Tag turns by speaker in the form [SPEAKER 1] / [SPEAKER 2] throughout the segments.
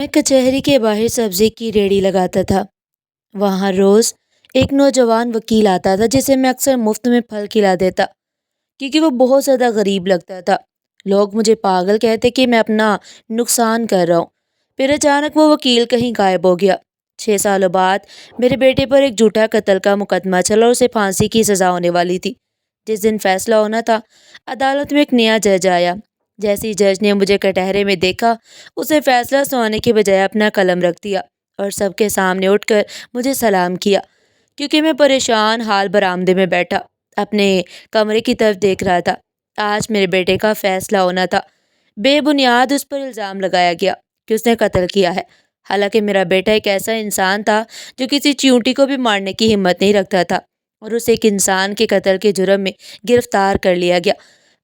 [SPEAKER 1] میں کچہری کے باہر سبزی کی ریڑھی لگاتا تھا۔ وہاں روز ایک نوجوان وکیل آتا تھا جسے میں اکثر مفت میں پھل کھلا دیتا کیونکہ وہ بہت زیادہ غریب لگتا تھا۔ لوگ مجھے پاگل کہتے کہ میں اپنا نقصان کر رہا ہوں۔ پھر اچانک وہ وکیل کہیں غائب ہو گیا۔ 6 سالوں بعد میرے بیٹے پر ایک جھوٹا قتل کا مقدمہ چلا اور اسے پھانسی کی سزا ہونے والی تھی۔ جس دن فیصلہ ہونا تھا، عدالت میں ایک نیا جج آیا۔ جیسے ہی جج نے مجھے کٹہرے میں دیکھا، اس نے فیصلہ سنانے کے بجائے اپنا قلم رکھ دیا اور سب کے سامنے اٹھ کر مجھے سلام کیا۔ کیونکہ میں پریشان حال برآمدے میں بیٹھا اپنے کمرے کی طرف دیکھ رہا تھا۔ آج میرے بیٹے کا فیصلہ ہونا تھا۔ بے بنیاد اس پر الزام لگایا گیا کہ اس نے قتل کیا ہے، حالانکہ میرا بیٹا ایک ایسا انسان تھا جو کسی چیونٹی کو بھی مارنے کی ہمت نہیں رکھتا تھا، اور اسے ایک انسان کے قتل کے جرم میں گرفتار کر لیا گیا۔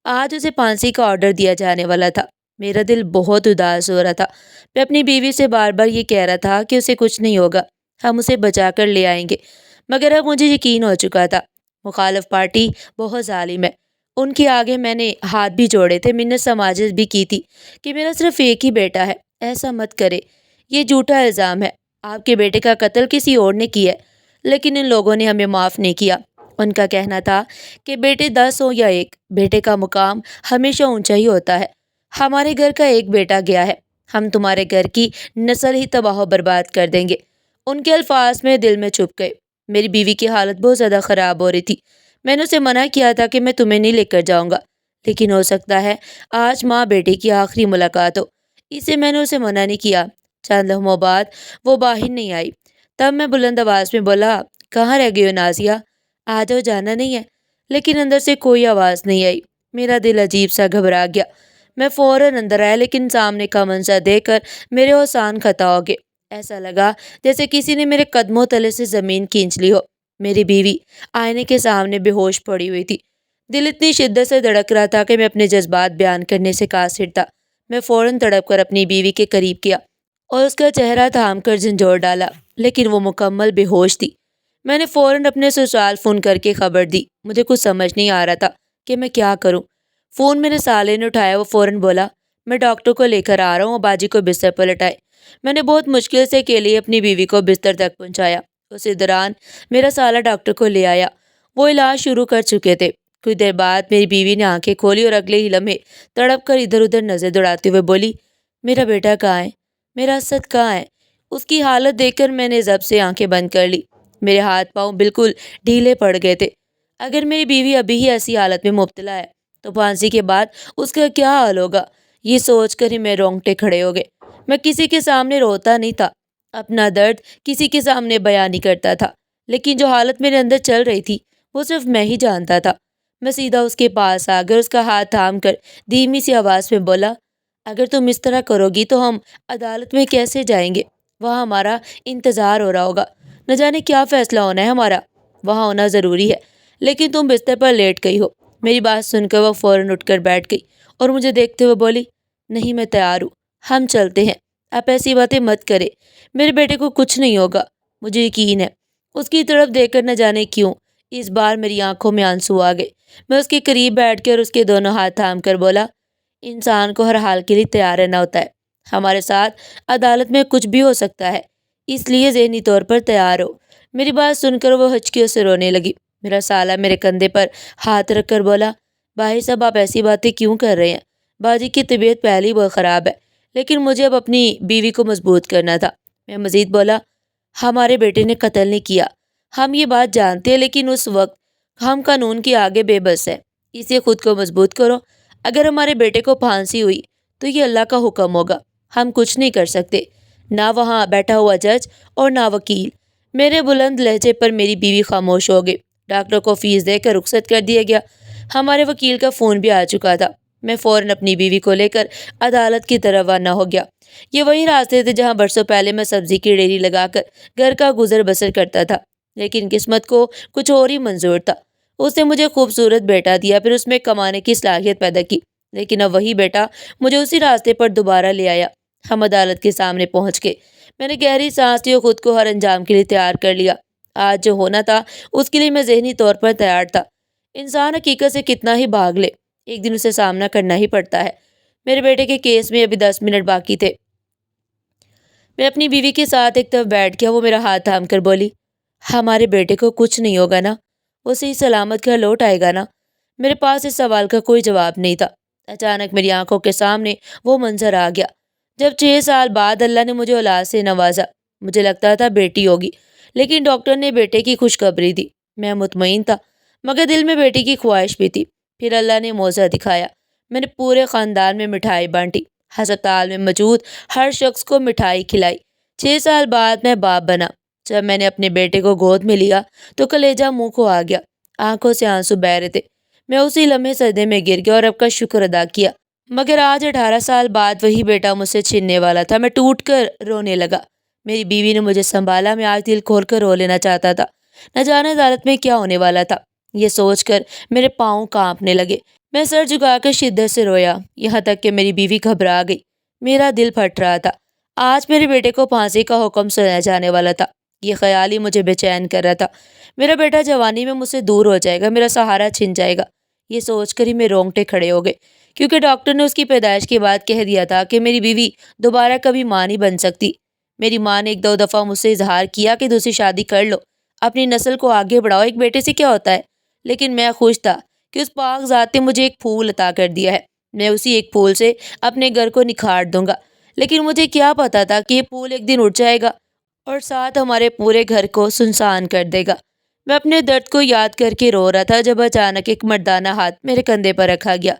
[SPEAKER 1] آج اسے پھانسی کا آرڈر دیا جانے والا تھا۔ میرا دل بہت اداس ہو رہا تھا۔ میں اپنی بیوی سے بار بار یہ کہہ رہا تھا کہ اسے کچھ نہیں ہوگا، ہم اسے بچا کر لے آئیں گے، مگر اب مجھے یقین ہو چکا تھا مخالف پارٹی بہت ظالم ہے۔ ان کے آگے میں نے ہاتھ بھی جوڑے تھے، منت سماجت بھی کی تھی کہ میرا صرف ایک ہی بیٹا ہے، ایسا مت کرے، یہ جھوٹا الزام ہے، آپ کے بیٹے کا قتل کسی اور نے کیا ہے۔ لیکن ان لوگوں نے ہمیں معاف نہیں کیا۔ ان کا کہنا تھا کہ بیٹے 10 ہوں یا ایک، بیٹے کا مقام ہمیشہ اونچا ہی ہوتا ہے۔ ہمارے گھر کا ایک بیٹا گیا ہے، ہم تمہارے گھر کی نسل ہی تباہ و برباد کر دیں گے۔ ان کے الفاظ میں دل میں چھپ گئے۔ میری بیوی کی حالت بہت زیادہ خراب ہو رہی تھی۔ میں نے اسے منع کیا تھا کہ میں تمہیں نہیں لے کر جاؤں گا، لیکن ہو سکتا ہے آج ماں بیٹے کی آخری ملاقات ہو، اسے میں نے اسے منع نہیں کیا۔ چند لمحوں بعد وہ باہر نہیں آئی۔ تب میں بلند آواز میں بولا، کہاں رہ گئی ہو نازیہ؟ آ جاؤ، جانا نہیں ہے؟ لیکن اندر سے کوئی آواز نہیں آئی۔ میرا دل عجیب سا گھبرا گیا۔ میں فوراً اندر آیا، لیکن سامنے کا منظر دیکھ کر میرے ہوشان خطا ہو گئے۔ ایسا لگا جیسے کسی نے میرے قدموں تلے سے زمین کھینچ لی ہو۔ میری بیوی آئینے کے سامنے بے ہوش پڑی ہوئی تھی۔ دل اتنی شدت سے دھڑک رہا تھا کہ میں اپنے جذبات بیان کرنے سے قاصر تھا۔ میں فوراً تڑپ کر اپنی بیوی کے قریب کیا اور اس کا چہرہ تھام کر جھنجھوڑ ڈالا، لیکن وہ مکمل بے ہوش تھی۔ میں نے فوراً اپنے سسرال فون کر کے خبر دی۔ مجھے کچھ سمجھ نہیں آ رہا تھا کہ میں کیا کروں۔ فون میرے سالے نے اٹھایا۔ وہ فوراً بولا، میں ڈاکٹر کو لے کر آ رہا ہوں، اور باجی کو بستر پر لٹائے۔ میں نے بہت مشکل سے کے لیے اپنی بیوی کو بستر تک پہنچایا۔ اسی دوران میرا سالہ ڈاکٹر کو لے آیا۔ وہ علاج شروع کر چکے تھے۔ کچھ دیر بعد میری بیوی نے آنکھیں کھولی اور اگلے ہی لمحے تڑپ کر ادھر ادھر نظر دوڑاتے ہوئے بولی، میرا بیٹا کہاں ہے؟ میرا اسد کہاں ہے؟ اس کی حالت دیکھ کر میں نے ضبط سے آنکھیں بند کر لی۔ میرے ہاتھ پاؤں بالکل ڈھیلے پڑ گئے تھے۔ اگر میری بیوی ابھی ہی ایسی حالت میں مبتلا ہے تو پھانسی کے بعد اس کا کیا حال ہوگا؟ یہ سوچ کر ہی میرے رونگٹے کھڑے ہو گئے۔ میں کسی کے سامنے روتا نہیں تھا، اپنا درد کسی کے سامنے بیان نہیں کرتا تھا، لیکن جو حالت میرے اندر چل رہی تھی وہ صرف میں ہی جانتا تھا۔ میں سیدھا اس کے پاس آ کر اس کا ہاتھ تھام کر دھیمی سی آواز میں بولا، اگر تم اس طرح کرو گی تو ہم عدالت میں کیسے جائیں گے؟ وہاں ہمارا انتظار ہو رہا ہوگا، نہ جانے کیا فیصلہ ہونا ہے ہمارا۔ وہاں ہونا ضروری ہے، لیکن تم بستر پر لیٹ گئی ہو۔ میری بات سن کر وہ فوراً اٹھ کر بیٹھ گئی اور مجھے دیکھتے ہوئے بولی، نہیں، میں تیار ہوں، ہم چلتے ہیں۔ آپ ایسی باتیں مت کریں، میرے بیٹے کو کچھ نہیں ہوگا، مجھے یقین ہے۔ اس کی طرف دیکھ کر نہ جانے کیوں اس بار میری آنکھوں میں آنسو آ گئے۔ میں اس کے قریب بیٹھ کر اس کے دونوں ہاتھ تھام کر بولا، انسان کو ہر حال کے لیے تیار رہنا ہوتا ہے۔ ہمارے ساتھ عدالت میں کچھ بھی ہو سکتا ہے، اس لیے ذہنی طور پر تیار ہو۔ میری بات سن کر وہ ہچکیوں سے رونے لگی۔ میرا سالہ میرے کندھے پر ہاتھ رکھ کر بولا، بھائی صاحب آپ ایسی باتیں کیوں کر رہے ہیں؟ باجی کی طبیعت پہلے ہی بہت خراب ہے، لیکن مجھے اب اپنی بیوی کو مضبوط کرنا تھا۔ میں مزید بولا، ہمارے بیٹے نے قتل نہیں کیا، ہم یہ بات جانتے ہیں، لیکن اس وقت ہم قانون کے آگے بے بس ہیں، اسے خود کو مضبوط کرو۔ اگر ہمارے بیٹے کو پھانسی ہوئی تو یہ اللہ کا حکم ہوگا، ہم کچھ نہیں کر سکتے، نہ وہاں بیٹھا ہوا جج اور نہ وکیل۔ میرے بلند لہجے پر میری بیوی خاموش ہو گئی۔ ڈاکٹر کو فیس دے کر رخصت کر دیا گیا۔ ہمارے وکیل کا فون بھی آ چکا تھا۔ میں فوراً اپنی بیوی کو لے کر عدالت کی طرف روانہ ہو گیا۔ یہ وہی راستے تھے جہاں برسوں پہلے میں سبزی کی ریڑھی لگا کر گھر کا گزر بسر کرتا تھا، لیکن قسمت کو کچھ اور ہی منظور تھا۔ اس نے مجھے خوبصورت بیٹا دیا، پھر اس میں کمانے کی صلاحیت پیدا کی، لیکن اب وہی بیٹا مجھے اسی راستے پر دوبارہ لے آیا۔ ہم عدالت کے سامنے پہنچ گئے۔ میں نے گہری سانس لی اور خود کو ہر انجام کے لیے تیار کر لیا۔ آج جو ہونا تھا اس کے لیے میں ذہنی طور پر تیار تھا۔ انسان حقیقت سے کتنا ہی بھاگ لے، ایک دن اسے سامنا کرنا ہی پڑتا ہے۔ میرے بیٹے کے کیس میں ابھی 10 منٹ باقی تھے۔ میں اپنی بیوی کے ساتھ ایک طرف بیٹھ گیا، وہ میرا ہاتھ تھام کر بولی، ہمارے بیٹے کو کچھ نہیں ہوگا نا؟ وہ صحیح سلامت گھر لوٹ آئے گا نا؟ میرے پاس اس سوال کا کوئی جواب نہیں تھا۔ اچانک میری آنکھوں کے سامنے وہ منظر آ گیا جب 6 سال بعد اللہ نے مجھے اولاد سے نوازا۔ مجھے لگتا تھا بیٹی ہوگی، لیکن ڈاکٹر نے بیٹے کی خوشخبری دی۔ میں مطمئن تھا، مگر دل میں بیٹی کی خواہش بھی تھی۔ پھر اللہ نے موزہ دکھایا۔ میں نے پورے خاندان میں مٹھائی بانٹی، ہسپتال میں موجود ہر شخص کو مٹھائی کھلائی۔ 6 سال بعد میں باپ بنا۔ جب میں نے اپنے بیٹے کو گود میں لیا تو کلیجہ منہ کو آ گیا، آنکھوں سے آنسو بہہ رہے تھے۔ میں اسی لمحے سجدے میں گر گیا اور رب کا شکر ادا کیا۔ مگر آج 18 سال بعد وہی بیٹا مجھ سے چھننے والا تھا۔ میں ٹوٹ کر رونے لگا۔ میری بیوی نے مجھے سنبھالا۔ میں آج دل کھول کر رو لینا چاہتا تھا، نہ جانے عدالت میں کیا ہونے والا تھا۔ یہ سوچ کر میرے پاؤں کانپنے لگے۔ میں سر جھکا کر شدت سے رویا، یہاں تک کہ میری بیوی گھبرا گئی۔ میرا دل پھٹ رہا تھا۔ آج میرے بیٹے کو پھانسی کا حکم سنایا جانے والا تھا۔ یہ خیال ہی مجھے بے چین کر رہا تھا۔ میرا بیٹا جوانی میں مجھ سے دور ہو جائے گا، میرا سہارا چھن جائے گا۔ یہ سوچ کر ہی میرے رونگٹے کھڑے ہو گئے، کیونکہ ڈاکٹر نے اس کی پیدائش کے بعد کہہ دیا تھا کہ میری بیوی دوبارہ کبھی ماں نہیں بن سکتی۔ میری ماں نے 1-2 دفعہ مجھ سے اظہار کیا کہ دوسری شادی کر لو، اپنی نسل کو آگے بڑھاؤ، ایک بیٹے سے کیا ہوتا ہے۔ لیکن میں خوش تھا کہ اس پاک ذات نے مجھے ایک پھول عطا کر دیا ہے۔ میں اسی ایک پھول سے اپنے گھر کو نکھار دوں گا۔ لیکن مجھے کیا پتا تھا کہ یہ پھول ایک دن اٹھ جائے گا اور ساتھ ہمارے پورے گھر کو سنسان کر دے گا۔ میں اپنے درد کو یاد کر کے رو رہا تھا جب اچانک ایک مردانہ ہاتھ میرے کندھے پر رکھا گیا۔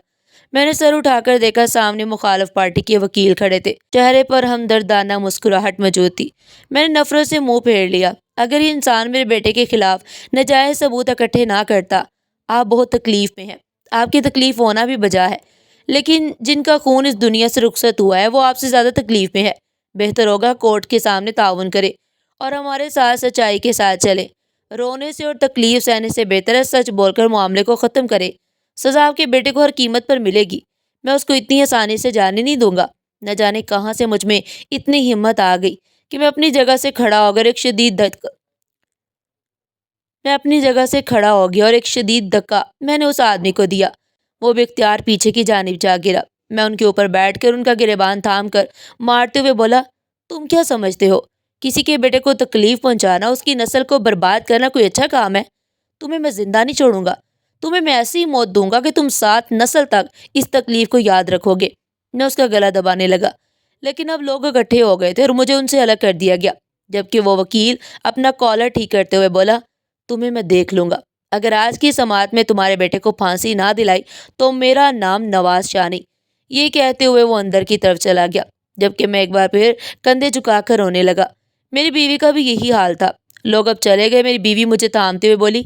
[SPEAKER 1] میں نے سر اٹھا کر دیکھا، سامنے مخالف پارٹی کے وکیل کھڑے تھے، چہرے پر ہمدردانہ مسکراہٹ موجود تھی۔ میں نے نفرت سے منہ پھیر لیا۔ اگر یہ انسان میرے بیٹے کے خلاف ناجائز ثبوت اکٹھے نہ کرتا، آپ بہت تکلیف میں ہیں، آپ کی تکلیف ہونا بھی بجا ہے، لیکن جن کا خون اس دنیا سے رخصت ہوا ہے وہ آپ سے زیادہ تکلیف میں ہے۔ بہتر ہوگا کورٹ کے سامنے تعاون کرے اور ہمارے ساتھ سچائی کے ساتھ چلے۔ رونے سے اور تکلیف سہنے سے بہتر ہے سچ بول کر معاملے کو ختم کرے۔ سزا آپ کے بیٹے کو ہر قیمت پر ملے گی، میں اس کو اتنی آسانی سے جانے نہیں دوں گا۔ نہ جانے کہاں سے مجھ میں اتنی ہمت آ گئی کہ میں اپنی جگہ سے کھڑا ہو گیا اور ایک شدید دھکا میں نے اس آدمی کو دیا۔ وہ بے اختیار پیچھے کی جانب جا گرا۔ میں ان کے اوپر بیٹھ کر ان کا گریبان تھام کر مارتے ہوئے بولا، تم کیا سمجھتے ہو؟ کسی کے بیٹے کو تکلیف پہنچانا، اس کی نسل کو برباد کرنا کوئی اچھا کام ہے؟ تمہیں میں زندہ نہیں چھوڑوں گا، تمہیں میں ایسی موت دوں گا کہ تم 7 نسل تک اس تکلیف کو یاد رکھو گے۔ میں اس کا گلا دبانے لگا، لیکن اب لوگ اکٹھے ہو گئے تھے اور مجھے ان سے الگ کر دیا گیا، جبکہ وہ وکیل اپنا کالر ٹھیک کرتے ہوئے بولا، تمہیں میں دیکھ لوں گا۔ اگر آج کی سماعت میں تمہارے بیٹے کو پھانسی نہ دلائی تو میرا نام نواز شاہ نہیں۔ یہ کہتے ہوئے وہ اندر کی طرف چلا گیا، جبکہ میں ایک بار پھر کندھے جھکا کر رونے لگا۔ میری بیوی کا بھی یہی حال تھا۔ لوگ اب چلے گئے۔ میری بیوی مجھے تھامتے ہوئے بولی،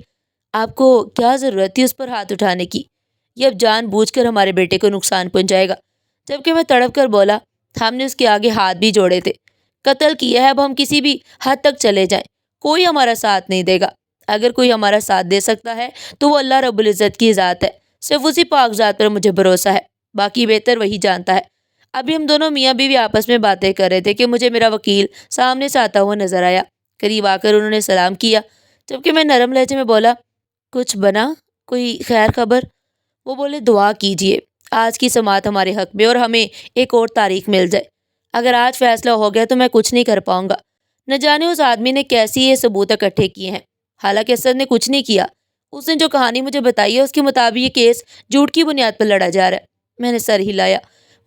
[SPEAKER 1] آپ کو کیا ضرورت تھی اس پر ہاتھ اٹھانے کی؟ یہ اب جان بوجھ کر ہمارے بیٹے کو نقصان پہنچائے گا۔ جبکہ میں تڑپ کر بولا، ہم نے اس کے آگے ہاتھ بھی جوڑے تھے، قتل کیا ہے، اب ہم کسی بھی حد تک چلے جائیں، کوئی ہمارا ساتھ نہیں دے گا۔ اگر کوئی ہمارا ساتھ دے سکتا ہے تو وہ اللہ رب العزت کی ذات ہے، صرف اسی پاک ذات پر مجھے بھروسہ ہے، باقی بہتر وہی جانتا ہے۔ ابھی ہم دونوں میاں بیوی آپس میں باتیں کر رہے تھے کہ مجھے میرا وکیل سامنے سے آتا ہوا نظر آیا۔ قریب آ کر انہوں نے سلام کیا، جبکہ میں نرم لہجے میں بولا، کچھ بنا؟ کوئی خیر خبر؟ وہ بولے، دعا کیجئے، آج کی سماعت ہمارے حق میں اور ہمیں ایک اور تاریخ مل جائے۔ اگر آج فیصلہ ہو گیا تو میں کچھ نہیں کر پاؤں گا۔ نہ جانے اس آدمی نے کیسی یہ ثبوت اکٹھے کیے ہیں، حالانکہ اسد نے کچھ نہیں کیا۔ اس نے جو کہانی مجھے بتائی ہے اس کے مطابق یہ کیس جھوٹ کی بنیاد پر لڑا جا رہا ہے۔ میں نے سر ہلایا۔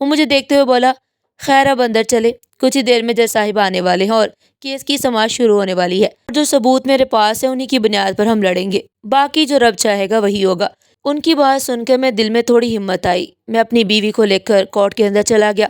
[SPEAKER 1] وہ مجھے دیکھتے ہوئے بولا، خیر اب اندر چلے، کچھ ہی دیر میں جج صاحب آنے والے ہیں اور کیس کی سماعت شروع ہونے والی ہے۔ جو ثبوت میرے پاس ہے انہی کی بنیاد پر ہم لڑیں گے، باقی جو رب چاہے گا وہی ہوگا۔ ان کی بات سن کر میں دل میں تھوڑی ہمت آئی۔ میں اپنی بیوی کو لے کر کورٹ کے اندر چلا گیا۔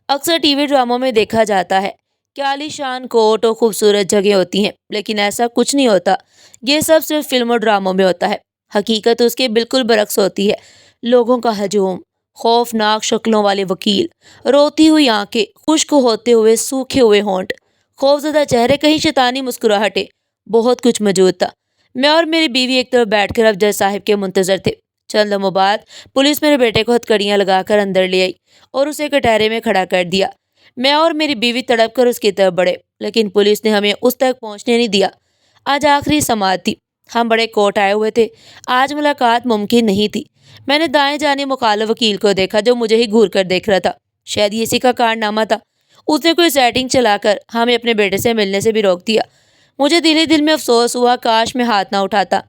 [SPEAKER 1] اکثر ٹی وی ڈراموں میں دیکھا جاتا ہے کہ عالی شان کوٹ اور خوبصورت جگہیں ہوتی ہیں، لیکن ایسا کچھ نہیں ہوتا۔ یہ سب صرف فلم اور ڈراموں میں ہوتا ہے۔ حقیقت اس کے بالکل برعکس ہوتی ہے۔ لوگوں کا ہجوم، خوفناک شکلوں والے وکیل، روتی ہوئی آنکھیں، خشک ہوتے ہوئے سوکھے ہوئے ہونٹ، خوفزدہ چہرے، کہیں شیطانی مسکراہٹیں، بہت کچھ موجود تھا۔ میں اور میری بیوی ایک طرف بیٹھ کر اب جج صاحب کے منتظر تھے۔ چند لمحوں بعد پولیس میرے بیٹے کو ہتھکڑیاں لگا کر اندر لے آئی اور اسے کٹہرے میں کھڑا کر دیا۔ میں اور میری بیوی تڑپ کر اس کی طرف بڑھے، لیکن پولیس نے ہمیں اس تک پہنچنے نہیں دیا۔ آج آخری سماعت تھی، ہم بڑے کوٹ آئے ہوئے تھے، آج ملاقات ممکن نہیں تھی۔ میں نے دائیں جانے مخالف وکیل کو دیکھا جو مجھے ہی گھور کر دیکھ رہا تھا، شاید یہ اسی کا کارنامہ تھا۔ اس نے کوئی سیٹنگ چلا کر ہمیں اپنے بیٹے سے ملنے سے بھی روک دیا۔ مجھے دل ہی دل میں افسوس ہوا، کاش میں ہاتھ نہ اٹھاتا،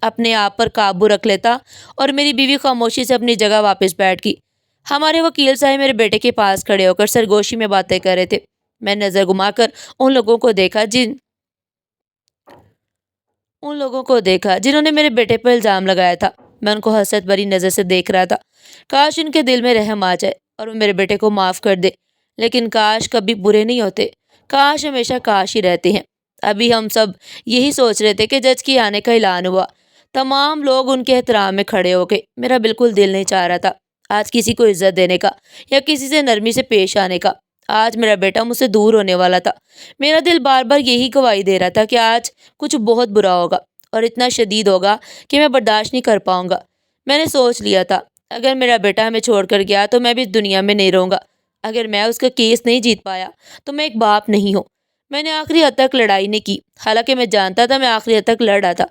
[SPEAKER 1] اپنے آپ پر قابو رکھ لیتا اور میری بیوی خاموشی سے اپنی جگہ واپس بیٹھ گئی۔ ہمارے وکیل صاحب میرے بیٹے کے پاس کھڑے ہو کر سرگوشی میں باتیں کر رہے تھے۔ میں نظر گھما کر ان لوگوں کو دیکھا جنہوں نے میرے بیٹے پر الزام لگایا تھا۔ میں ان کو حسرت بھری نظر سے دیکھ رہا تھا۔ کاش ان کے دل میں رحم آ جائے اور وہ میرے بیٹے کو معاف کر دے، لیکن کاش کبھی برے نہیں ہوتے، کاش ہمیشہ کاش ہی رہتے ہیں۔ ابھی ہم سب یہی سوچ رہے تھے کہ جج کے آنے کا اعلان ہوا۔ تمام لوگ ان کے احترام میں کھڑے ہو گئے۔ میرا بالکل دل نہیں چاہ رہا تھا آج کسی کو عزت دینے کا یا کسی سے نرمی سے پیش آنے کا۔ آج میرا بیٹا مجھ سے دور ہونے والا تھا۔ میرا دل بار بار یہی گواہی دے رہا تھا کہ آج کچھ بہت برا ہوگا اور اتنا شدید ہوگا کہ میں برداشت نہیں کر پاؤں گا۔ میں نے سوچ لیا تھا اگر میرا بیٹا ہمیں چھوڑ کر گیا تو میں بھی اس دنیا میں نہیں رہوں گا۔ اگر میں اس کا کیس نہیں جیت پایا تو میں ایک باپ نہیں ہوں۔ میں نے آخری حد تک لڑائی نہیں کی، حالانکہ میں جانتا تھا میں آخری حد تک لڑ رہا تھا۔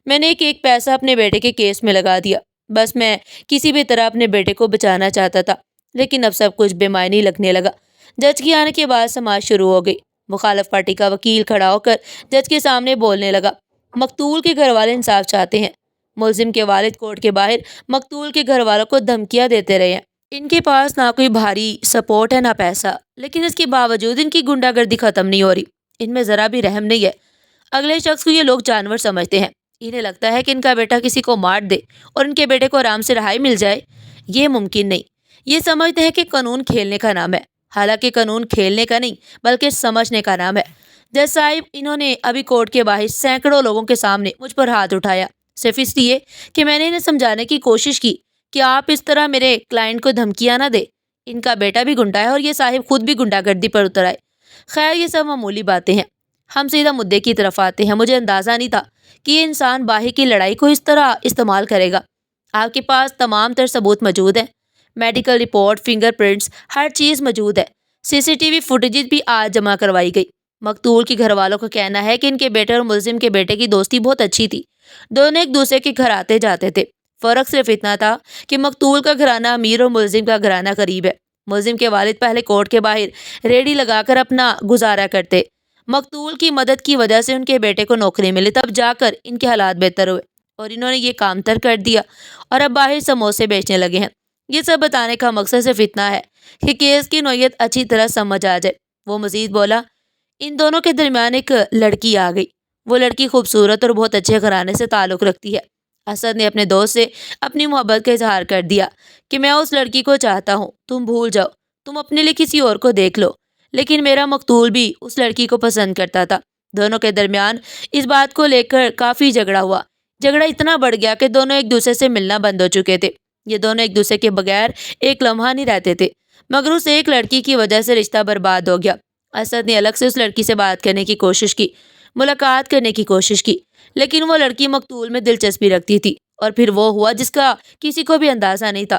[SPEAKER 1] میں نے ایک پیسہ اپنے بیٹے کے کیس میں لگا دیا، بس میں کسی بھی طرح اپنے بیٹے کو بچانا چاہتا تھا۔ لیکن اب سب کچھ بے معنی لگنے لگا۔ جج کے آنے کے بعد سماعت شروع ہو گئی۔ مخالف پارٹی کا وکیل کھڑا ہو کر جج کے سامنے بولنے لگا۔ مقتول کے گھر والے انصاف چاہتے ہیں۔ ملزم کے والد کورٹ کے باہر مقتول کے گھر والوں کو دھمکیاں دیتے رہے ہیں۔ ان کے پاس نہ کوئی بھاری سپورٹ ہے نہ پیسہ، لیکن اس کے باوجود ان کی گنڈا گردی ختم نہیں ہو رہی۔ ان میں ذرا بھی رحم نہیں ہے۔ اگلے شخص کو یہ لوگ جانور سمجھتے ہیں۔ انہیں لگتا ہے کہ ان کا بیٹا کسی کو مار دے اور ان کے بیٹے کو آرام سے رہائی مل جائے۔ یہ ممکن نہیں۔ یہ سمجھتے ہیں کہ قانون کھیلنے کا نام ہے، حالانکہ قانون کھیلنے کا نہیں بلکہ سمجھنے کا نام ہے۔ جج صاحب، انہوں نے ابھی کورٹ کے باہر سینکڑوں لوگوں کے سامنے مجھ پر ہاتھ اٹھایا، صرف اس لیے کہ میں نے انہیں سمجھانے کی کوشش کی کہ آپ اس طرح میرے کلائنٹ کو دھمکیاں نہ دے۔ ان کا بیٹا بھی گنڈا ہے اور یہ صاحب خود بھی گنڈا گردی پر اتر آئے۔ خیر، یہ سب معمولی باتیں ہیں۔ ہم سیدھا مدعے کی طرف آتے ہیں۔ مجھے اندازہ نہیں تھا کہ یہ انسان باہر کی لڑائی کو اس طرح استعمال کرے گا۔ آپ کے پاس تمام تر ثبوت موجود ہیں، میڈیکل رپورٹ، فنگر پرنٹس، ہر چیز موجود ہے۔ CCTV فوٹیجز بھی آج جمع کروائی گئی۔ مقتول کے گھر والوں کا کہنا ہے کہ ان کے بیٹے اور ملزم کے بیٹے کی دوستی بہت اچھی تھی۔ دونوں ایک دوسرے کے گھر آتے جاتے تھے۔ فرق صرف اتنا تھا کہ مقتول کا گھرانہ امیر اور ملزم کا گھرانہ غریب ہے۔ ملزم کے والد پہلے کورٹ کے باہر ریڑھی لگا کر اپنا گزارا کرتے۔ مقتول کی مدد کی وجہ سے ان کے بیٹے کو نوکری ملی، تب جا کر ان کے حالات بہتر ہوئے اور انہوں نے یہ کام ترک کر دیا اور اب باہر سموسے بیچنے لگے ہیں۔ یہ سب بتانے کا مقصد صرف اتنا ہے کہ کیس کی نوعیت اچھی طرح سمجھ آ جائے۔ وہ مزید بولا، ان دونوں کے درمیان ایک لڑکی آ گئی۔ وہ لڑکی خوبصورت اور بہت اچھے گھرانے سے تعلق رکھتی ہے۔ اسد نے اپنے دوست سے اپنی محبت کا اظہار کر دیا کہ میں اس لڑکی کو چاہتا ہوں، تم بھول جاؤ، تم اپنے لیے کسی اور کو دیکھ لو۔ لیکن میرا مقتول بھی اس لڑکی کو پسند کرتا تھا۔ دونوں کے درمیان اس بات کو لے کر کافی جھگڑا ہوا۔ جھگڑا اتنا بڑھ گیا کہ دونوں ایک دوسرے سے ملنا بند ہو چکے تھے۔ یہ دونوں ایک دوسرے کے بغیر ایک لمحہ نہیں رہتے تھے، مگر اس ایک لڑکی کی وجہ سے رشتہ برباد ہو گیا۔ اسد نے الگ سے اس لڑکی سے بات کرنے کی کوشش کی، ملاقات کرنے کی کوشش کی، لیکن وہ لڑکی مقتول میں دلچسپی رکھتی تھی اور پھر وہ ہوا جس کا کسی کو بھی اندازہ نہیں تھا۔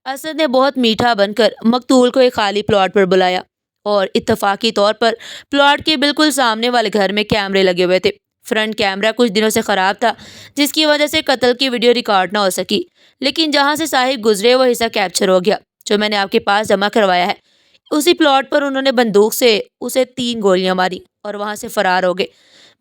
[SPEAKER 1] اسد نے بہت میٹھا بن کر مقتول کو ایک خالی پلاٹ پر بلایا اور اتفاقی طور پر پلاٹ کے بالکل سامنے والے گھر میں کیمرے لگے ہوئے تھے۔ فرنٹ کیمرہ کچھ دنوں سے خراب تھا، جس کی وجہ سے قتل کی ویڈیو ریکارڈ نہ ہو سکی، لیکن جہاں سے صاحب گزرے وہ حصہ کیپچر ہو گیا جو میں نے آپ کے پاس جمع کروایا ہے۔ اسی پلاٹ پر انہوں نے بندوق سے اسے 3 گولیاں ماری اور وہاں سے فرار ہو گئے۔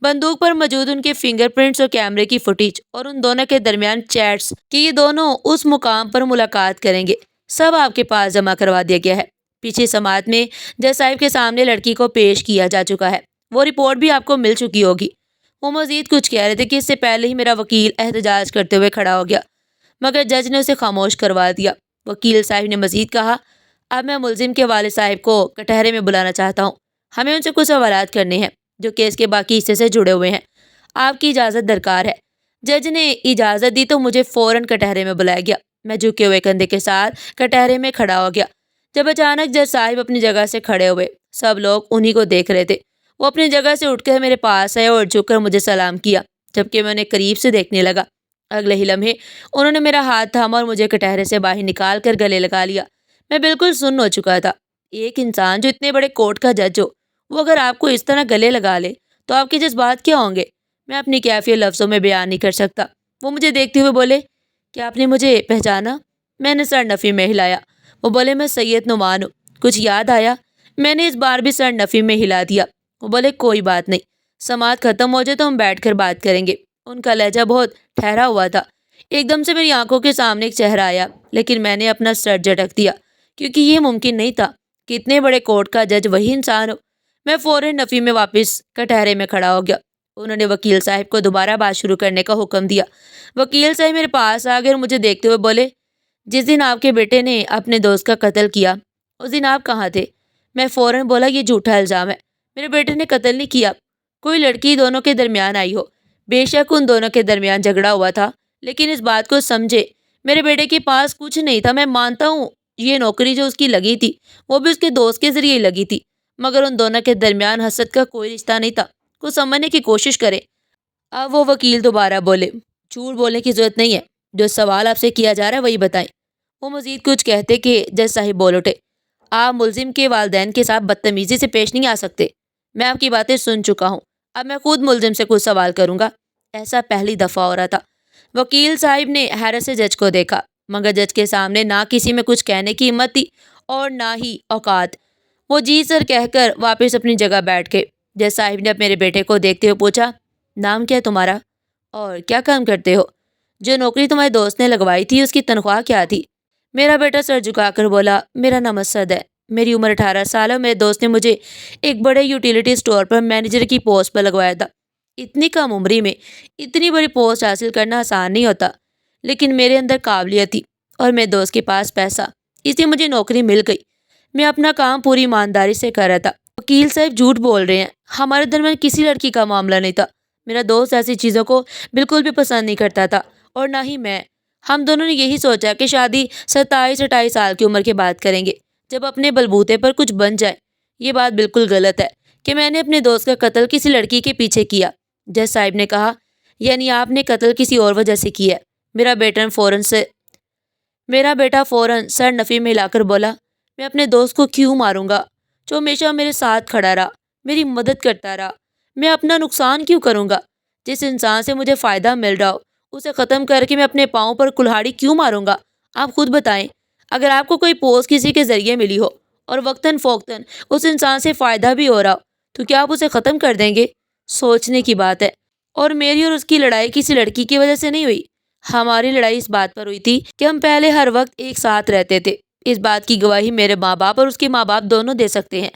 [SPEAKER 1] بندوق پر موجود ان کے فنگر پرنٹس اور کیمرے کی فوٹیج اور ان دونوں کے درمیان چیٹس کہ یہ دونوں اس مقام پر ملاقات کریں گے، سب آپ کے پاس جمع کروا دیا گیا ہے۔ پیچھے سماعت میں جج صاحب کے سامنے لڑکی کو پیش کیا جا چکا ہے۔ وہ رپورٹ بھی آپ کو مل چکی ہوگی۔ وہ مزید کچھ کہہ رہے تھے کہ اس سے پہلے ہی میرا وکیل احتجاج کرتے ہوئے کھڑا ہو گیا، مگر جج نے اسے خاموش کروا دیا۔ وکیل صاحب نے مزید کہا، اب میں ملزم کے والد صاحب کو کٹہرے میں بلانا چاہتا ہوں۔ ہمیں ان سے کچھ سوالات کرنے ہیں جو کیس کے باقی حصے سے جڑے ہوئے ہیں۔ آپ کی اجازت درکار ہے۔ جج نے اجازت دی تو مجھے فوراً کٹہرے میں بلایا گیا۔ میں جھکے ہوئے کندھے کے ساتھ کٹہرے میں کھڑا ہو گیا۔ جب اچانک جج صاحب اپنی جگہ سے کھڑے ہوئے، سب لوگ انہی کو دیکھ رہے تھے۔ وہ اپنی جگہ سے اٹھ کر میرے پاس آئے اور جھک کر مجھے سلام کیا، جبکہ میں انہیں قریب سے دیکھنے لگا۔ اگلے ہی لمحے انہوں نے میرا ہاتھ تھاما اور مجھے کٹہرے سے باہر نکال کر گلے لگا لیا۔ میں بالکل سن ہو چکا تھا۔ ایک انسان جو اتنے بڑے کورٹ کا جج ہو، وہ اگر آپ کو اس طرح گلے لگا لے تو آپ کے جذبات کیا ہوں گے؟ میں اپنی کیفیت لفظوں میں بیان نہیں کر سکتا۔ وہ مجھے دیکھتے ہوئے بولے، کیا آپ نے مجھے پہچانا؟ میں نے سر نفی میں ہلایا۔ وہ بولے، میں سید نعمان ہوں، کچھ یاد آیا؟ میں نے اس بار بھی سر نفی میں ہلا دیا۔ وہ بولے کوئی بات نہیں، سماعت ختم ہو جائے تو ہم بیٹھ کر بات کریں گے۔ ان کا لہجہ بہت ٹھہرا ہوا تھا۔ ایک دم سے میری آنکھوں کے سامنے ایک چہرہ آیا، لیکن میں نے اپنا سر جھٹک دیا کیونکہ یہ ممکن نہیں تھا کہ اتنے بڑے کورٹ کا جج وہی انسان ہو۔ میں فوراً نفی میں واپس کٹہرے میں کھڑا ہو گیا۔ انہوں نے وکیل صاحب کو دوبارہ بات شروع کرنے کا حکم دیا۔ وکیل صاحب میرے پاس آ گئے اور مجھے دیکھتے ہوئے بولے، جس دن آپ کے بیٹے نے اپنے دوست کا قتل کیا اس دن آپ کہاں تھے؟ میں فوراً بولا، یہ جھوٹا الزام ہے، میرے بیٹے نے قتل نہیں کیا۔ کوئی لڑکی دونوں کے درمیان آئی ہو، بے شک ان دونوں کے درمیان جھگڑا ہوا تھا، لیکن اس بات کو سمجھے میرے بیٹے کے پاس کچھ نہیں تھا۔ میں مانتا ہوں یہ نوکری جو اس کی لگی تھی وہ بھی اس کے دوست کے ذریعے لگی تھی، مگر ان دونوں کے درمیان حسد کا کوئی رشتہ نہیں تھا۔ کچھ سمجھنے کی کوشش کرے۔ اب وہ وکیل دوبارہ بولے، جھوٹ بولنے کی ضرورت نہیں ہے، جو سوال آپ سے کیا جا رہا ہے وہی بتائیں۔ وہ مزید کچھ کہتے کہ جج صاحب بول اٹھے، آپ ملزم کے والدین کے ساتھ بدتمیزی سے پیش نہیں آ سکتے۔ میں آپ کی باتیں سن چکا ہوں، اب میں خود ملزم سے کچھ سوال کروں گا۔ ایسا پہلی دفعہ ہو رہا تھا۔ وکیل صاحب نے حیرت سے جج کو دیکھا، مگر جج کے سامنے نہ کسی میں کچھ کہنے کی ہمت تھی اور نہ ہی اوقات۔ وہ جی سر کہہ کر واپس اپنی جگہ بیٹھ گئے۔ جج صاحب نے میرے بیٹے کو دیکھتے ہوئے پوچھا، نام کیا ہے تمہارا اور کیا کام کرتے ہو؟ جو نوکری تمہارے دوست نے لگوائی تھی اس کی تنخواہ کیا تھی؟ میرا بیٹا سر جھکا کر بولا، میرا نام اسد ہے، میری عمر 18 سال ہے، میرے دوست نے مجھے ایک بڑے یوٹیلیٹی سٹور پر مینیجر کی پوسٹ پر لگوایا تھا۔ اتنی کم عمری میں اتنی بڑی پوسٹ حاصل کرنا آسان نہیں ہوتا، لیکن میرے اندر قابلیت تھی اور میرے دوست کے پاس پیسہ، اس لیے مجھے نوکری مل گئی۔ میں اپنا کام پوری ایمانداری سے کر رہا تھا۔ وکیل صاحب جھوٹ بول رہے ہیں، ہمارے درمیان کسی لڑکی کا معاملہ نہیں تھا۔ میرا دوست ایسی چیزوں کو بالکل بھی پسند نہیں کرتا تھا اور نہ ہی میں۔ ہم دونوں نے یہی سوچا کہ شادی 27-28 سال کی عمر کے بعد کریں گے، جب اپنے بلبوتے پر کچھ بن جائے۔ یہ بات بالکل غلط ہے کہ میں نے اپنے دوست کا قتل کسی لڑکی کے پیچھے کیا۔ جج صاحب نے کہا، یعنی آپ نے قتل کسی اور وجہ سے کیا ہے؟ میرا بیٹا فوراً سر نفی میں ہلا کر بولا، میں اپنے دوست کو کیوں ماروں گا جو ہمیشہ میرے ساتھ کھڑا رہا، میری مدد کرتا رہا۔ میں اپنا نقصان کیوں کروں گا؟ جس انسان سے مجھے فائدہ مل رہا ہو اسے ختم کر کے میں اپنے پاؤں پر کلہاڑی کیوں ماروں گا؟ آپ خود بتائیں، اگر آپ کو کوئی پوسٹ کسی کے ذریعے ملی ہو اور وقتاً فوقتاً اس انسان سے فائدہ بھی ہو رہا ہو تو کیا آپ اسے ختم کر دیں گے؟ سوچنے کی بات ہے۔ اور میری اور اس کی لڑائی کسی لڑکی کی وجہ سے نہیں ہوئی۔ ہماری لڑائی اس بات پر ہوئی تھی کہ ہم پہلے ہر وقت ایک ساتھ رہتے تھے۔ اس بات کی گواہی میرے ماں باپ اور اس کے ماں باپ دونوں دے سکتے ہیں۔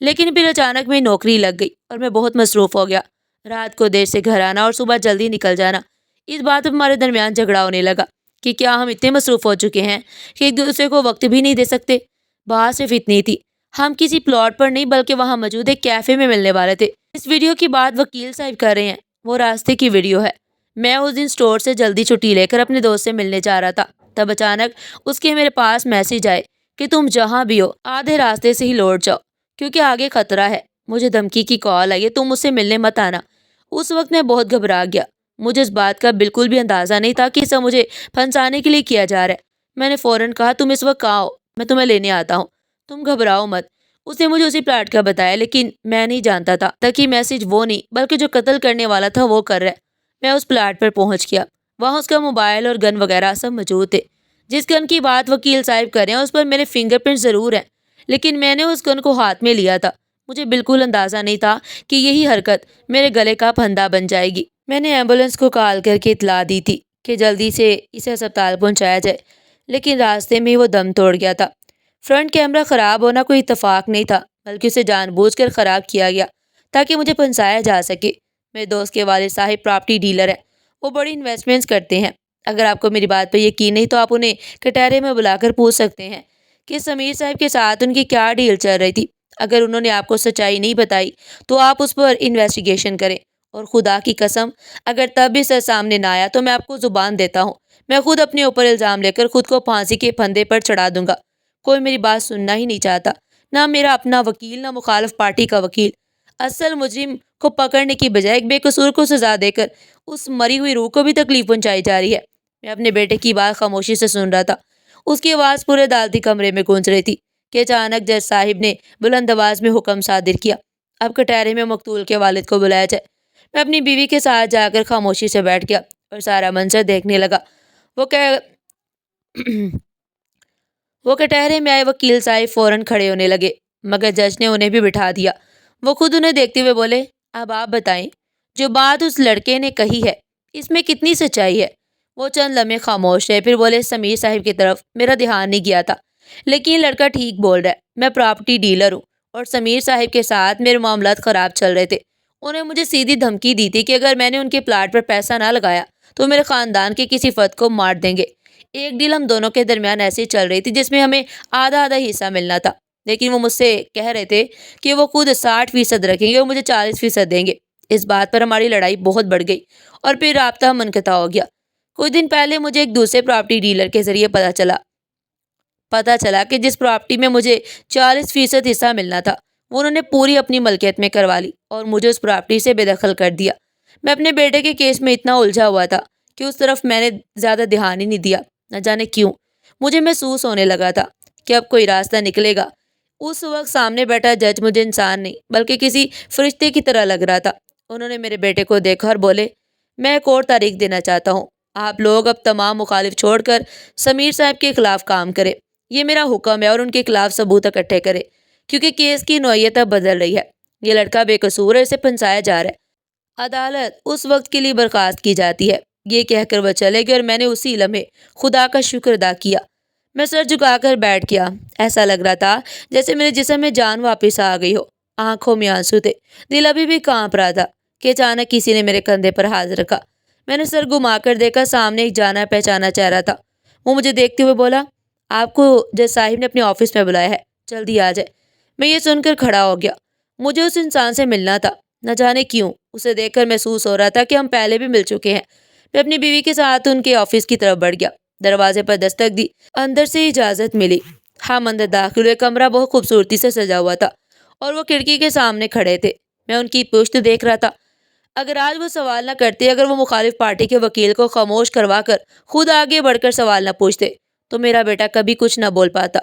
[SPEAKER 1] لیکن پھر اچانک میری نوکری لگ گئی اور میں بہت مصروف ہو گیا۔ رات کو دیر سے گھر آنا اور صبح جلدی نکل جانا۔ اس بات پر ہمارے درمیان جھگڑا ہونے لگا کہ کیا ہم اتنے مصروف ہو چکے ہیں کہ ایک دوسرے کو وقت بھی نہیں دے سکتے۔ بات صرف اتنی تھی، ہم کسی پلاٹ پر نہیں بلکہ وہاں موجود ایک کیفے میں ملنے والے تھے۔ اس ویڈیو کی بات وکیل صاحب کر رہے ہیں، وہ راستے کی ویڈیو ہے۔ میں اس دن سٹور سے جلدی چھٹی لے کر اپنے دوست سے ملنے جا رہا تھا، تب اچانک اس کے میرے پاس میسج آئے کہ تم جہاں بھی ہو آدھے راستے سے ہی لوٹ جاؤ کیونکہ آگے خطرہ ہے۔ مجھے دھمکی کی کال آئی ہے، تم مجھ سے ملنے مت آنا۔ اس وقت میں بہت گھبرا گیا۔ مجھے اس بات کا بالکل بھی اندازہ نہیں تھا کہ اسے مجھے پھنسانے کے لیے کیا جا رہا ہے۔ میں نے فوراً کہا، تم اس وقت کہاں ہو؟ میں تمہیں لینے آتا ہوں، تم گھبراؤ مت۔ اس نے مجھے اسی پلاٹ کا بتایا، لیکن میں نہیں جانتا تھا تک کہ میسج وہ نہیں بلکہ جو قتل کرنے والا تھا وہ کر رہا ہے۔ میں اس پلاٹ پر پہنچ گیا، وہاں اس کا موبائل اور گن وغیرہ سب موجود تھے۔ جس گن کی بات وکیل صاحب کر رہے ہیں اس پر میرے فنگر پرنٹ ضرور ہیں، لیکن میں نے اس گن کو ہاتھ میں لیا تھا۔ مجھے بالکل اندازہ نہیں تھا کہ یہی حرکت میرے گلے کا پھندا بن جائے گی۔ میں نے ایمبولینس کو کال کر کے اطلاع دی تھی کہ جلدی سے اسے اسپتال پہنچایا جائے، لیکن راستے میں وہ دم توڑ گیا تھا۔ فرنٹ کیمرہ خراب ہونا کوئی اتفاق نہیں تھا، بلکہ اسے جان بوجھ کر خراب کیا گیا تاکہ مجھے پھنسایا جا سکے۔ میرے دوست کے والد صاحب پراپرٹی ڈیلر ہیں، وہ بڑی انویسٹمنٹس کرتے ہیں۔ اگر آپ کو میری بات پر یقین نہیں تو آپ انہیں کٹہرے میں بلا کر پوچھ سکتے ہیں کہ سمیر صاحب کے ساتھ ان کی کیا ڈیل چل رہی تھی۔ اگر انہوں نے آپ کو سچائی نہیں بتائی تو آپ اس پر انویسٹیگیشن کریں، اور خدا کی قسم اگر تب بھی سر سامنے نہ آیا تو میں آپ کو زبان دیتا ہوں، میں خود اپنے اوپر الزام لے کر خود کو پھانسی کے پھندے پر چڑھا دوں گا۔ کوئی میری بات سننا ہی نہیں چاہتا، نہ میرا اپنا وکیل نہ مخالف پارٹی کا وکیل۔ اصل مجرم کو پکڑنے کی بجائے ایک بے قصور کو سزا دے کر اس مری ہوئی روح کو بھی تکلیف پہنچائی جا رہی ہے۔ میں اپنے بیٹے کی بات خاموشی سے سن رہا تھا۔ اس کی آواز پورے عدالتی کمرے میں گونج رہی تھی کہ اچانک جج صاحب نے بلند آواز میں حکم صادر کیا، اب کٹہرے میں مقتول کے والد کو بلایا جائے۔ میں اپنی بیوی کے ساتھ جا کر خاموشی سے بیٹھ گیا اور سارا منظر دیکھنے لگا۔ وہ کٹہرے میں آئے وکیل صاحب فوراً کھڑے ہونے لگے، مگر جج نے انہیں بھی بٹھا دیا۔ وہ خود انہیں دیکھتے ہوئے بولے، اب آپ بتائیں، جو بات اس لڑکے نے کہی ہے اس میں کتنی سچائی ہے؟ وہ چند لمحے خاموش رہے، پھر بولے، سمیر صاحب کی طرف میرا دھیان نہیں گیا تھا، لیکن یہ لڑکا ٹھیک بول رہا ہے، میں پراپرٹی ڈیلر ہوں اور سمیر صاحب کے ساتھ میرے معاملات خراب چل رہے تھے۔ انہیں مجھے سیدھی دھمکی دی تھی کہ اگر میں نے ان کے پلاٹ پر پیسہ نہ لگایا تو میرے خاندان کے کسی فرد کو مار دیں گے۔ ایک ڈیل ہم دونوں کے درمیان ایسی چل رہی تھی جس میں ہمیں آدھا آدھا حصہ ملنا تھا، لیکن وہ مجھ سے کہہ رہے تھے کہ وہ خود 60% رکھیں گے اور مجھے 40% دیں گے۔ اس بات پر ہماری لڑائی بہت بڑھ گئی اور پھر رابطہ منقطع ہو گیا۔ کچھ دن پہلے مجھے ایک دوسرے پراپرٹی ڈیلر کے ذریعے پتا چلا کہ جس پراپرٹی میں مجھے 40% حصہ ملنا تھا وہ انہوں نے پوری اپنی ملکیت میں کروا لی اور مجھے اس پراپرٹی سے بے دخل کر دیا۔ میں اپنے بیٹے کے کیس میں اتنا الجھا ہوا تھا کہ اس طرف میں نے زیادہ دھیان ہی نہیں دیا۔ نہ جانے کیوں مجھے محسوس ہونے لگا تھا کہ اب کوئی راستہ نکلے گا۔ اس وقت سامنے بیٹھا جج مجھے انسان نہیں بلکہ کسی فرشتے کی طرح لگ رہا تھا۔ انہوں نے میرے بیٹے کو دیکھا اور بولے، میں ایک اور تاریخ دینا چاہتا ہوں، آپ لوگ اب تمام مخالف چھوڑ کر سمیر صاحب کے خلاف کام کریں۔ یہ میرا حکم ہے اور ان کے خلاف ثبوت اکٹھے کرے، کیونکہ کیس کی نوعیت اب بدل رہی ہے۔ یہ لڑکا بے قصور ہے، اسے پھنسایا جا رہا ہے، عدالت اس وقت کے لیے برخاست کی جاتی ہے۔ یہ کہہ کر وہ چلے گئے اور میں نے اسی لمحے خدا کا شکر ادا کیا۔ میں سر جھکا کر بیٹھ گیا، ایسا لگ رہا تھا جیسے میرے جسم میں جان واپس آ گئی ہو۔ آنکھوں میں آنسو تھے، دل ابھی بھی کانپ رہا تھا کہ اچانک کسی نے میرے کندھے پر ہاتھ رکھا۔ میں نے سر گھما کر دیکھا، سامنے ایک جانا پہچانا چہرہ تھا۔ وہ مجھے دیکھتے ہوئے بولا، آپ کو جج صاحب نے اپنے آفس میں بلایا ہے، جلدی آ جائے۔ میں یہ سن کر کھڑا ہو گیا، مجھے اس انسان سے ملنا تھا، نہ جانے کیوں اسے دیکھ کر محسوس ہو رہا تھا کہ ہم پہلے بھی مل چکے ہیں۔ میں اپنی بیوی کے ساتھ ان کے آفس کی طرف بڑھ گیا، دروازے پر دستک دی، اندر سے اجازت ملی۔ ہم اندر داخل ہوئے۔ کمرہ بہت خوبصورتی سے سجا ہوا تھا اور وہ کھڑکی کے سامنے کھڑے تھے۔ میں ان کی پشت دیکھ رہا تھا۔ اگر آج وہ سوال نہ کرتے، اگر وہ مخالف پارٹی کے وکیل کو خاموش کروا کر خود آگے بڑھ کر سوال نہ پوچھتے، تو میرا بیٹا کبھی کچھ نہ بول پاتا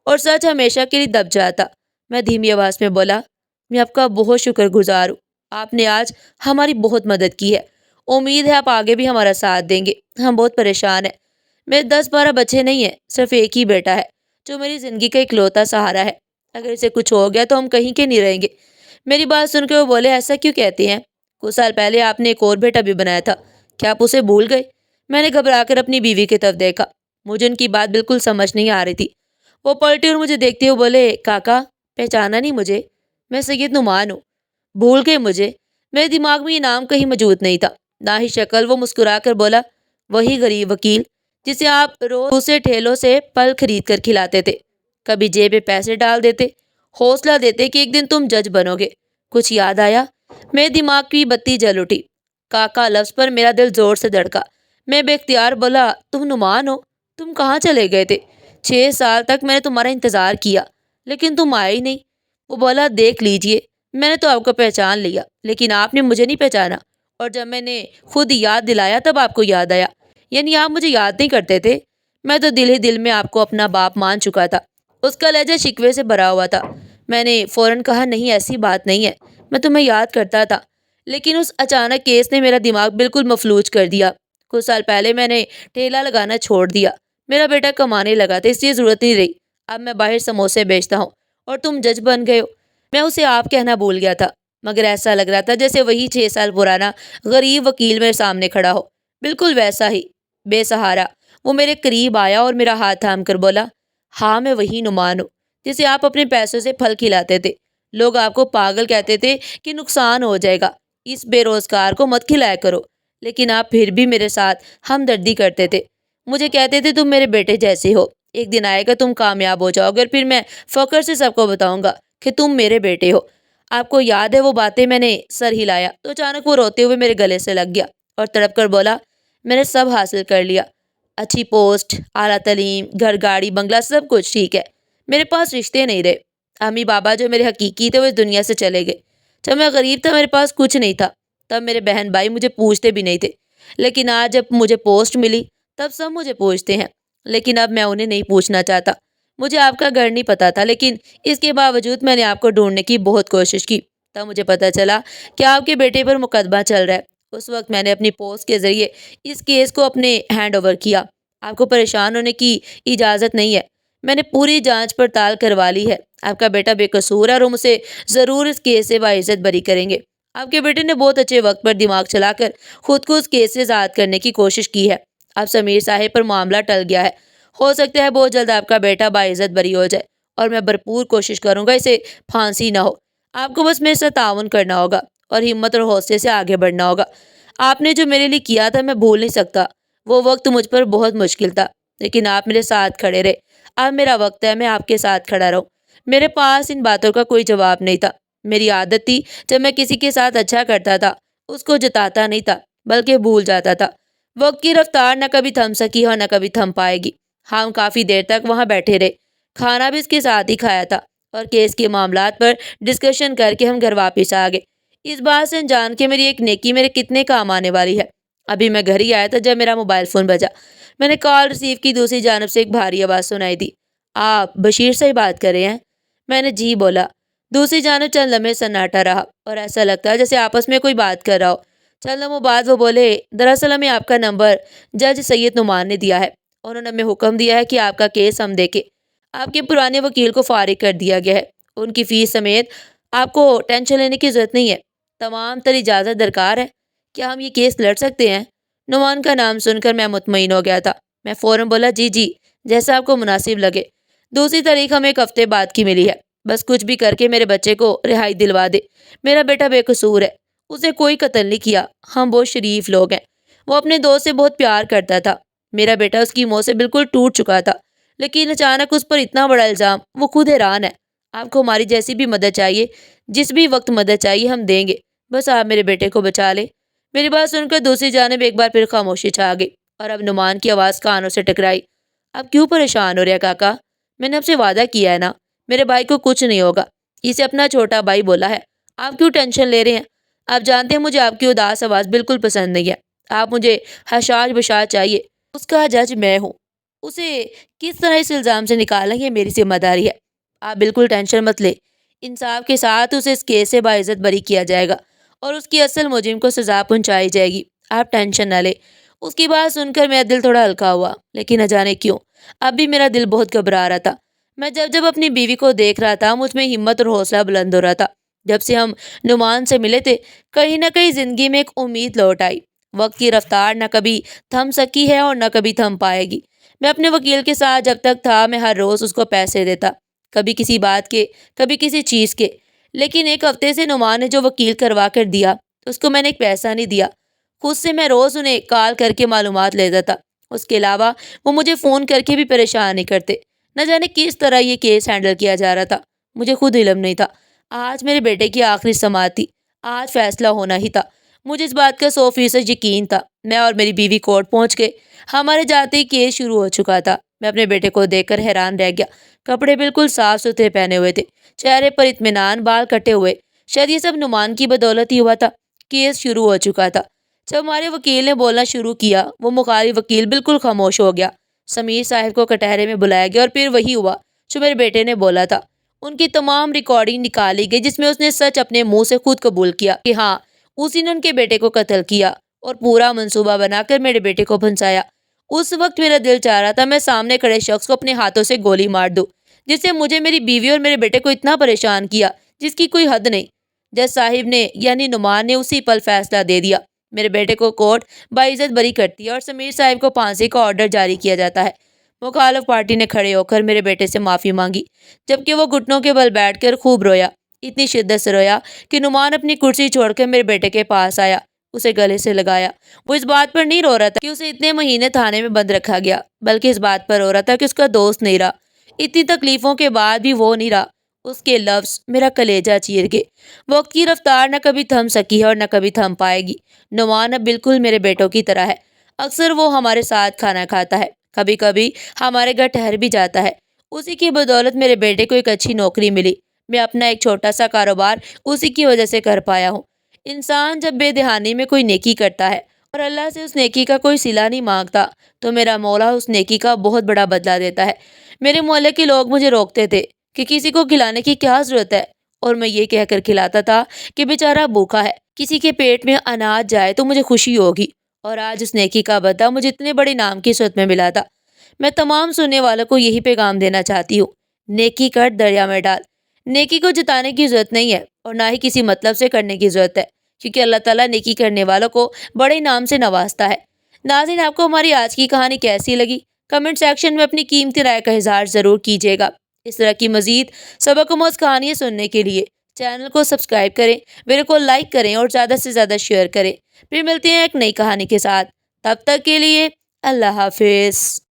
[SPEAKER 1] اور سچ ہمیشہ کے لیے دب جاتا۔ میں دھیمی آواز میں بولا، میں آپ کا بہت شکر گزار ہوں، آپ نے آج ہماری بہت مدد کی ہے، امید ہے آپ آگے بھی ہمارا ساتھ دیں گے، ہم بہت پریشان ہیں۔ میرے 10-12 بچے نہیں ہیں، صرف ایک ہی بیٹا ہے جو میری زندگی کا اکلوتا سہارا ہے، اگر اسے کچھ ہو گیا تو ہم کہیں کے نہیں رہیں گے۔ میری بات سن کے وہ بولے، ایسا کیوں کہتے ہیں؟ کچھ سال پہلے آپ نے ایک اور بیٹا بھی بنایا تھا، کیا آپ اسے بھول گئے؟ میں نے گھبرا کر اپنی بیوی کی طرف دیکھا، مجھے ان کی بات بالکل سمجھ نہیں آ رہی تھی۔ وہ پلٹے اور مجھے دیکھتے ہوئے بولے، کاکا پہچانا نہیں مجھے؟ میں سید نعمان ہوں، بھول گئے مجھے؟ میرے دماغ میں یہ نام کہیں موجود نہیں تھا، نہ ہی شکل۔ وہ مسکرا کر بولا، وہی غریب وکیل جسے آپ روز اسے ٹھیلوں سے پھل خرید کر کھلاتے تھے، کبھی جیب میں پیسے ڈال دیتے، حوصلہ دیتے کہ ایک دن تم جج بنو گے۔ کچھ یاد آیا؟ میرے دماغ کی بتی جل اٹھی۔ کاکا لفظ پر میرا دل زور سے دھڑکا۔ میں بے اختیار بولا، تم نعمان ہو؟ تم کہاں چلے گئے تھے؟ 6 سال تک میں نے تمہارا انتظار کیا لیکن تم آئے ہی نہیں۔ وہ بولا، دیکھ لیجئے، میں نے تو آپ کو پہچان لیا لیکن آپ نے مجھے نہیں پہچانا، اور جب میں نے خود یاد دلایا تب آپ کو یاد آیا، یعنی آپ مجھے یاد نہیں کرتے تھے؟ میں تو دل ہی دل میں آپ کو اپنا باپ مان چکا تھا۔ اس کا لہجہ شکوے سے بھرا ہوا تھا۔ میں نے فوراً کہا، نہیں ایسی بات نہیں ہے، میں تمہیں یاد کرتا تھا، لیکن اس اچانک کیس نے میرا دماغ بالکل مفلوج کر دیا۔ کچھ سال پہلے میں نے ٹھیلا لگانا چھوڑ دیا، میرا بیٹا کمانے لگا تھا، اس لیے ضرورت نہیں رہی، اب میں باہر سموسے بیچتا ہوں اور تم جج بن گئے ہو۔ میں اسے آپ کہنا بھول گیا تھا، مگر ایسا لگ رہا تھا جیسے وہی 6 سال پرانا غریب وکیل میرے سامنے کھڑا ہو، بالکل ویسا ہی بے سہارا۔ وہ میرے قریب آیا اور میرا ہاتھ تھام کر بولا، ہاں میں وہی نعمان ہوں جسے آپ اپنے پیسوں سے پھل کھلاتے تھے۔ لوگ آپ کو پاگل کہتے تھے کہ نقصان ہو جائے گا، اس بے روزگار کو مت کھلایا کرو، لیکن آپ پھر بھی میرے ساتھ ہمدردی کرتے تھے، مجھے کہتے تھے تم میرے بیٹے جیسے ہو، ایک دن آئے گا تم کامیاب ہو جاؤ گے، پھر میں فخر سے سب کو بتاؤں گا کہ تم میرے بیٹے ہو۔ آپ کو یاد ہے وہ باتیں؟ میں نے سر ہلایا تو اچانک وہ روتے ہوئے میرے گلے سے لگ گیا اور تڑپ کر بولا، میں نے سب حاصل کر لیا، اچھی پوسٹ، اعلیٰ تعلیم، گھر، گاڑی، بنگلہ، سب کچھ ٹھیک ہے، میرے پاس رشتے نہیں رہے، امی بابا جو میرے حقیقی تھے وہ اس دنیا سے چلے گئے۔ جب میں غریب تھا، میرے پاس کچھ نہیں تھا، تب میرے بہن بھائی مجھے پوچھتے بھی نہیں تھے، لیکن آج جب مجھے پوسٹ ملی تب سب مجھے پوچھتے ہیں، لیکن اب میں انہیں نہیں پوچھنا چاہتا۔ مجھے آپ کا گھر نہیں پتا تھا، لیکن اس کے باوجود میں نے آپ کو ڈھونڈنے کی بہت کوشش کی، تب مجھے پتا چلا کہ آپ کے بیٹے پر مقدمہ چل رہا ہے۔ اس وقت میں نے اپنی پوسٹ کے ذریعے اس کیس کو اپنے ہینڈ اوور کیا۔ آپ کو پریشان ہونے کی اجازت نہیں ہے، میں نے پوری جانچ پڑتال کروا لی ہے، آپ کا بیٹا بے قصور ہے اور ہم اسے ضرور اس کیس سے باعزت بری کریں گے۔ آپ کے بیٹے نے بہت اچھے وقت پر دماغ چلا کر خود کو اس کیس سے آزاد کرنے کی کوشش کی ہے۔ اب سمیر صاحب پر معاملہ ٹل گیا ہے۔ ہو سکتا ہے بہت جلد آپ کا بیٹا باعزت بری ہو جائے اور میں بھرپور کوشش کروں گا اسے پھانسی نہ ہو۔ آپ کو بس میرے ساتھ تعاون کرنا ہوگا اور ہمت اور حوصلے سے آگے بڑھنا ہوگا۔ آپ نے جو میرے لیے کیا تھا میں بھول نہیں سکتا۔ وہ وقت مجھ پر بہت مشکل تھا، لیکن آپ میرے ساتھ کھڑے رہے۔ اب میرا وقت ہے میں آپ کے ساتھ کھڑا رہوں۔ میرے پاس ان باتوں کا کوئی جواب نہیں تھا۔ میری عادت تھی جب میں کسی کے ساتھ اچھا کرتا تھا اس کو جتاتا نہیں تھا بلکہ بھول جاتا تھا۔ وقت کی رفتار نہ کبھی تھم سکی اور نہ کبھی تھم پائے گی۔ ہم کافی دیر تک وہاں بیٹھے رہے، کھانا بھی اس کے ساتھ ہی کھایا تھا اور کیس کے معاملات پر ڈسکشن کر کے ہم گھر واپس آ گئے، اس بات سے جان کے میری ایک نیکی میرے کتنے کام آنے والی ہے۔ ابھی میں گھر ہی آیا تھا جب میرا موبائل فون بجا۔ میں نے کال ریسیو کی، دوسری جانب سے ایک بھاری آواز سنائی دی۔ آپ بشیر سے ہی بات کر رہے ہیں؟ میں نے جی بولا۔ دوسری جانب چند لمحے سناٹا رہا اور ایسا لگتا ہے جیسے آپس میں کوئی بات کر رہا ہو۔ چند لمحوں بعد وہ بولے، دراصل ہمیں آپ کا نمبر جج سید نعمان نے دیا ہے۔ انہوں نے ہمیں حکم دیا ہے کہ آپ کا کیس ہم دیکھیں۔ آپ کے پرانے وکیل کو فارغ کر دیا گیا ہے۔ ان کی فیس سمیت آپ کو ٹینشن لینے کی ضرورت نہیں ہے۔ تمام تر اجازت درکار ہے۔ کیا ہم یہ کیس لڑ سکتے ہیں؟ نعمان کا نام سن کر میں مطمئن ہو گیا تھا۔ میں فوراً بولا، جی جیسا آپ کو مناسب لگے۔ دوسری تاریخ ہمیں ایک ہفتے بعد کی ملی ہے۔ بس کچھ بھی کر کے میرے بچے کو رہائی دلوا دے۔ میرا بیٹا بے قصور ہے، اسے کوئی قتل نہیں کیا۔ ہم بہت شریف لوگ ہیں۔ وہ اپنے دوست سے بہت پیار کرتا تھا۔ میرا بیٹا اس کی موت سے بالکل ٹوٹ چکا تھا، لیکن اچانک اس پر اتنا بڑا الزام، وہ خود حیران ہے۔ آپ کو ہماری جیسی بھی مدد چاہیے، جس بھی وقت مدد چاہیے ہم دیں گے، بس آپ میرے بیٹے کو بچا لیں۔ میری بات سن کر دوسری جانب ایک بار پھر خاموشی چھا گئی اور اب نعمان کی آواز کانوں سے ٹکرائی۔ اب کیوں پریشان ہو رہے ہیں کاکا؟ میں نے آپ سے وعدہ کیا ہے نا، میرے بھائی کو کچھ نہیں ہوگا۔ اسے اپنا چھوٹا بھائی بولا ہے۔ آپ کیوں ٹینشن لے رہے ہیں؟ آپ جانتے ہیں مجھے آپ کی اداس آواز بالکل پسند نہیں ہے۔ آپ مجھے حشاش بشاش چاہیے، اس کا جج میں ہوں۔ اسے کس طرح اس الزام سے نکالیں یہ میری ذمہ داری ہے۔ آپ بالکل ٹینشن مت لیں، انصاف کے ساتھ اسے اس کیس سے باعزت بری کیا جائے گا اور اس کی اصل مجرم کو سزا پہنچائی جائے گی۔ آپ ٹینشن نہ لیں۔ اس کی بات سن کر میرا دل تھوڑا ہلکا ہوا، لیکن نہ جانے کیوں اب بھی میرا دل بہت گھبرا رہا تھا۔ میں جب اپنی بیوی کو دیکھ رہا تھا مجھ میں ہمت اور حوصلہ بلند ہو رہا تھا۔ جب سے ہم نعمان سے ملے تھے کہیں نہ کہیں زندگی میں ایک امید لوٹ آئی۔ وقت کی رفتار نہ کبھی تھم سکی ہے اور نہ کبھی تھم پائے گی۔ میں اپنے وکیل کے ساتھ جب تک تھا میں ہر روز اس کو پیسے دیتا، کبھی کسی بات کے، کبھی کسی چیز کے، لیکن ایک ہفتے سے نعمان نے جو وکیل کروا کر دیا اس کو میں نے ایک پیسہ نہیں دیا۔ خود سے میں روز انہیں کال کر کے معلومات لیتا تھا۔ اس کے علاوہ وہ مجھے فون کر کے بھی پریشان نہیں کرتے۔ نہ جانے کس طرح یہ کیس ہینڈل کیا جا رہا تھا، مجھے خود علم نہیں تھا۔ آج میرے بیٹے کی آخری سماعت تھی، آج فیصلہ ہونا ہی تھا۔ مجھے اس بات کا 100% یقین تھا۔ میں اور میری بیوی کورٹ پہنچ گئے۔ ہمارے جاتے ہی کیس شروع ہو چکا تھا۔ میں اپنے بیٹے کو دیکھ کر حیران رہ گیا۔ کپڑے بالکل صاف ستھرے پہنے ہوئے تھے، چہرے پر اطمینان، بال کٹے ہوئے۔ شاید یہ سب نعمان کی بدولت ہی ہوا تھا۔ کیس شروع ہو چکا تھا۔ جب ہمارے وکیل نے بولنا شروع کیا وہ مخالف وکیل بالکل خاموش ہو گیا۔ سمیر صاحب کو کٹہرے میں بلایا گیا اور پھر وہی ہوا جو میرے بیٹے نے بولا تھا۔ ان کی تمام ریکارڈنگ نکالی گئی جس میں اس نے سچ اپنے منہ سے خود قبول کیا کہ ہاں اسی نے ان کے بیٹے کو قتل کیا اور پورا منصوبہ بنا کر میرے بیٹے کو پھنسایا۔ اس وقت میرا دل چاہ رہا تھا میں سامنے کھڑے شخص کو اپنے ہاتھوں سے گولی مار دوں، جس سے مجھے، میری بیوی اور میرے بیٹے کو اتنا پریشان کیا جس کی کوئی حد نہیں۔ جج صاحب نے یعنی نعمان نے اسی پل فیصلہ دے دیا۔ میرے بیٹے کو کورٹ باعزت بری کرتی ہے اور سمیر صاحب کو پھانسی کا آرڈر جاری کیا جاتا ہے۔ مخالف پارٹی نے کھڑے ہو کر میرے بیٹے سے معافی مانگی، جبکہ وہ گھٹنوں کے بل بیٹھ کر خوب رویا، اتنی شدت سے رویا کہ نعمان اپنی کرسی چھوڑ کر میرے بیٹے کے پاس آیا، اسے گلے سے لگایا۔ وہ اس بات پر نہیں رو رہا تھا کہ اسے اتنے مہینے تھانے میں بند رکھا گیا، بلکہ اس بات پر رو رہا تھا کہ اس کا دوست نہیں رہا۔ اتنی تکلیفوں کے بعد بھی وہ نہیں رہا۔ اس کے لفظ میرا کلیجہ چیر گئے۔ وقت کی رفتار نہ کبھی تھم سکی ہے اور نہ کبھی تھم پائے گی۔ نعمان اب بالکل میرے بیٹوں کی طرح ہے۔ اکثر وہ ہمارے ساتھ کھانا کھاتا ہے، کبھی کبھی ہمارے گھر ٹھہر بھی جاتا ہے۔ اسی کی بدولت میرے بیٹے کو ایک اچھی نوکری ملی۔ میں اپنا ایک چھوٹا سا کاروبار اسی کی وجہ سے کر پایا ہوں۔ انسان جب بے دہانی میں کوئی نیکی کرتا ہے اور اللہ سے اس نیکی کا کوئی صلہ نہیں مانگتا تو میرا مولا اس نیکی کا بہت بڑا بدلہ دیتا ہے۔ میرے محلے کے لوگ مجھے روکتے تھے کہ کسی کو کھلانے کی کیا ضرورت ہے، اور میں یہ کہہ کر کھلاتا تھا کہ بیچارہ بھوکا ہے، کسی کے پیٹ میں اناج جائے تو مجھے خوشی ہوگی۔ اور آج اس نیکی کا بدلہ مجھے اتنے بڑے نام کی صورت میں ملا تھا۔ میں تمام سننے والوں کو یہی پیغام دینا چاہتی ہوں، نیکی کر دریا میں ڈال۔ نیکی کو جتانے کی ضرورت نہیں ہے اور نہ ہی کسی مطلب سے کرنے کی ضرورت ہے، کیونکہ اللہ تعالیٰ نیکی کرنے والوں کو بڑے انعام سے نوازتا ہے۔ ناظرین، آپ کو ہماری آج کی کہانی کیسی لگی؟ کمنٹ سیکشن میں اپنی قیمتی رائے کا اظہار ضرور کیجیے گا۔ اس طرح کی مزید سبق آموز کہانیاں سننے کے لیے چینل کو سبسکرائب کریں، ویڈیو کو لائک کریں اور زیادہ سے زیادہ شیئر کریں۔ پھر ملتے ہیں ایک نئی کہانی کے ساتھ، تب تک کے لیے اللہ حافظ۔